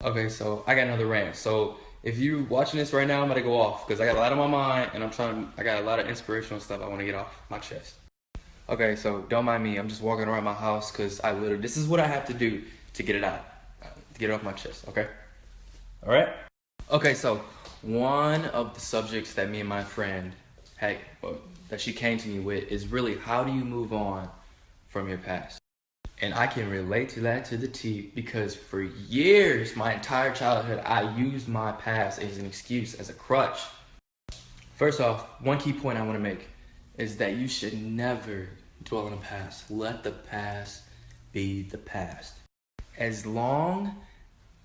Okay, so I got another rant. So if you watching this right now, I'm gonna go off because I got a lot on my mind and I got a lot of inspirational stuff I want to get off my chest. Okay, so don't mind me. I'm just walking around my house because this is what I have to do to get it out, to get it off my chest. Okay. All right. Okay, so one of the subjects that me and my friend had, that she came to me with is really how do you move on from your past? And I can relate to that to the T because for years, my entire childhood, I used my past as an excuse, as a crutch. First off, one key point I want to make is that you should never dwell on the past. Let the past be the past. As long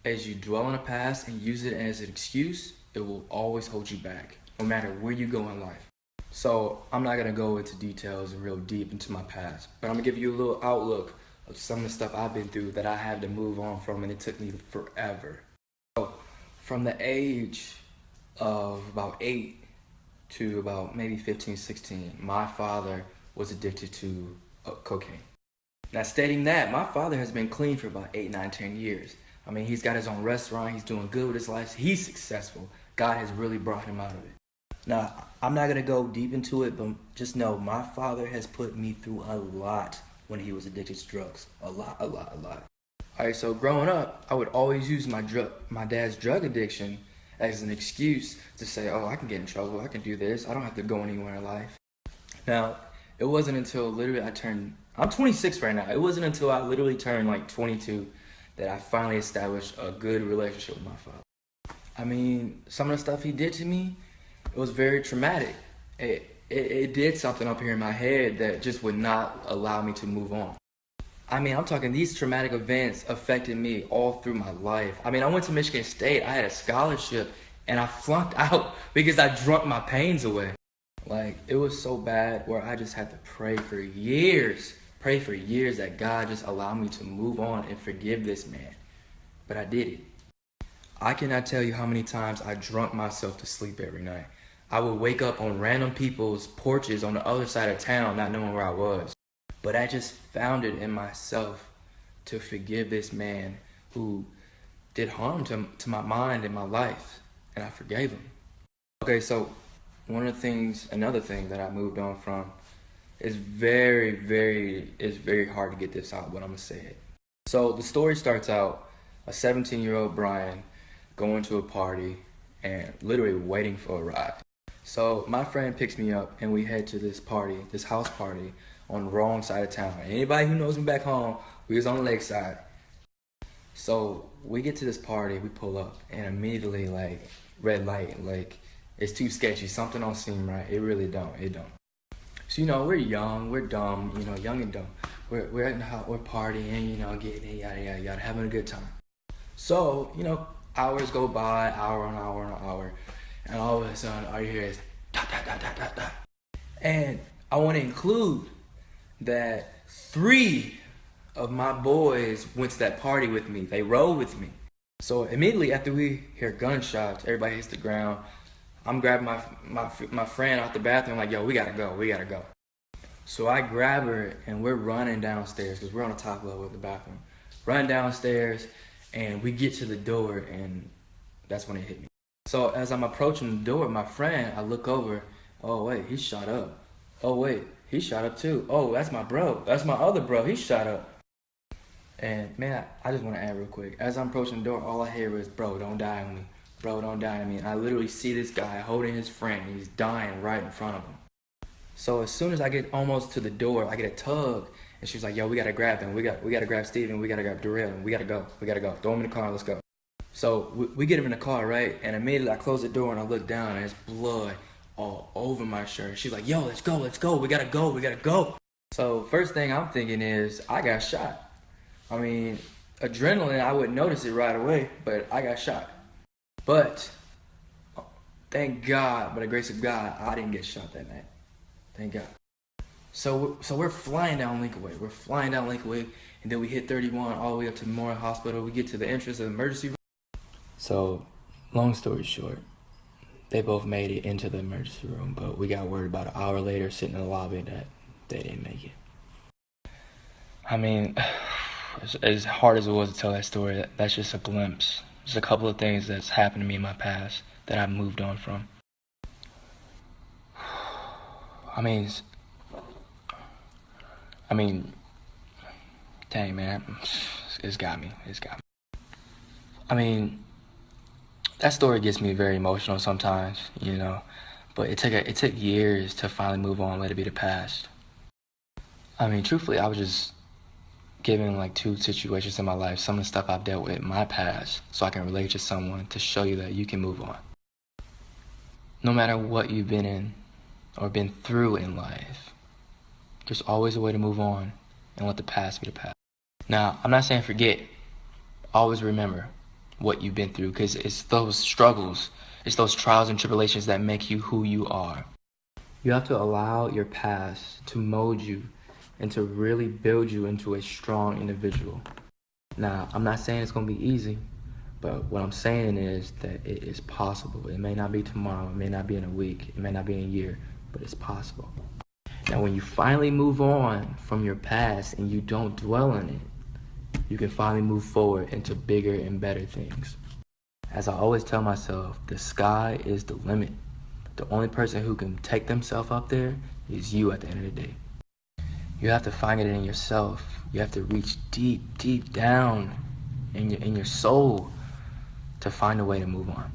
as you dwell on the past and use it as an excuse, it will always hold you back, no matter where you go in life. So I'm not gonna go into details and real deep into my past, but I'm gonna give you a little outlook of some of the stuff I've been through that I had to move on from, and it took me forever. So from the age of about 8 to about maybe 15, 16, my father was addicted to cocaine. Now, stating that, my father has been clean for about 8, 9, 10 years. I mean, he's got his own restaurant, he's doing good with his life, he's successful. God has really brought him out of it. Now, I'm not gonna go deep into it, but just know my father has put me through a lot when he was addicted to drugs. A lot, a lot, a lot. All right, so growing up, I would always use my dad's drug addiction as an excuse to say, oh, I can get in trouble, I can do this, I don't have to go anywhere in life. Now, it wasn't until literally I'm 26 right now. It wasn't until I literally turned like 22 that I finally established a good relationship with my father. I mean, some of the stuff he did to me, it was very traumatic. It did something up here in my head that just would not allow me to move on. I mean, I'm talking these traumatic events affected me all through my life. I mean, I went to Michigan State, I had a scholarship, and I flunked out because I drunk my pains away. Like, it was so bad where I just had to pray for years that God just allowed me to move on and forgive this man. But I did it. I cannot tell you how many times I drunk myself to sleep every night. I would wake up on random people's porches on the other side of town not knowing where I was. But I just found it in myself to forgive this man who did harm to my mind and my life. And I forgave him. Okay, so another thing that I moved on from is it's very hard to get this out, but I'm gonna say it. So the story starts out, a 17-year-old Brian going to a party and literally waiting for a ride. So my friend picks me up and we head to this house party on the wrong side of town. Anybody who knows me back home, we was on the lakeside. So we get to this party, we pull up, and immediately like red light, like it's too sketchy. Something don't seem right. It really don't. It don't. So we're young, we're dumb, young and dumb. We're at the house, we're partying, getting it, yada yada yada, having a good time. So hours go by, hour on hour on hour, and all of a sudden all you hear is dot dot dot dot dot dot. And I want to include that 3 of my boys went to that party with me. They rode with me. So immediately after we hear gunshots, everybody hits the ground. I'm grabbing my friend out the bathroom like, yo, we gotta go. So I grab her and we're running downstairs because we're on the top level of the bathroom. Run downstairs and we get to the door and that's when it hit me. So as I'm approaching the door, my friend, I look over, oh wait, he shot up. Oh wait, he shot up too. Oh, that's my bro. That's my other bro. He shot up. And man, I just want to add real quick. As I'm approaching the door, all I hear is, bro, don't die on me. Bro, don't die on me. And I literally see this guy holding his friend. He's dying right in front of him. So as soon as I get almost to the door, I get a tug. And she's like, yo, we got to grab him. We got to grab Steven. We got to grab Darrell. We got to go. Throw him in the car. Let's go. So we get him in the car, right? And immediately I close the door and I look down and it's blood all over my shirt. She's like, yo, let's go. We got to go. So first thing I'm thinking is I got shot. I mean, adrenaline, I wouldn't notice it right away, but I got shot. But thank God, by the grace of God, I didn't get shot that night. Thank God. So we're flying down Lincoln, and then we hit 31 all the way up to Memorial Hospital. We get to the entrance of the emergency room. So, long story short, they both made it into the emergency room, but we got word about an hour later sitting in the lobby that they didn't make it. I mean, as hard as it was to tell that story, that's just a glimpse There's a couple of things that's happened to me in my past that I've moved on from. I mean, dang man, it's got me. I mean, that story gets me very emotional sometimes, you know. But it took years to finally move on, let it be the past. I mean, truthfully, I was just giving like two situations in my life, some of the stuff I've dealt with in my past, so I can relate to someone to show you that you can move on. No matter what you've been in or been through in life, there's always a way to move on and let the past be the past. Now, I'm not saying forget. Always remember what you've been through, because it's those struggles, it's those trials and tribulations that make you who you are. You have to allow your past to mold you and to really build you into a strong individual. Now, I'm not saying it's going to be easy, but what I'm saying is that it is possible. It may not be tomorrow, it may not be in a week, it may not be in a year, but it's possible. Now, when you finally move on from your past and you don't dwell on it, you can finally move forward into bigger and better things. As I always tell myself, the sky is the limit. The only person who can take themselves up there is you at the end of the day. You have to find it in yourself. You have to reach deep, deep down in your soul to find a way to move on.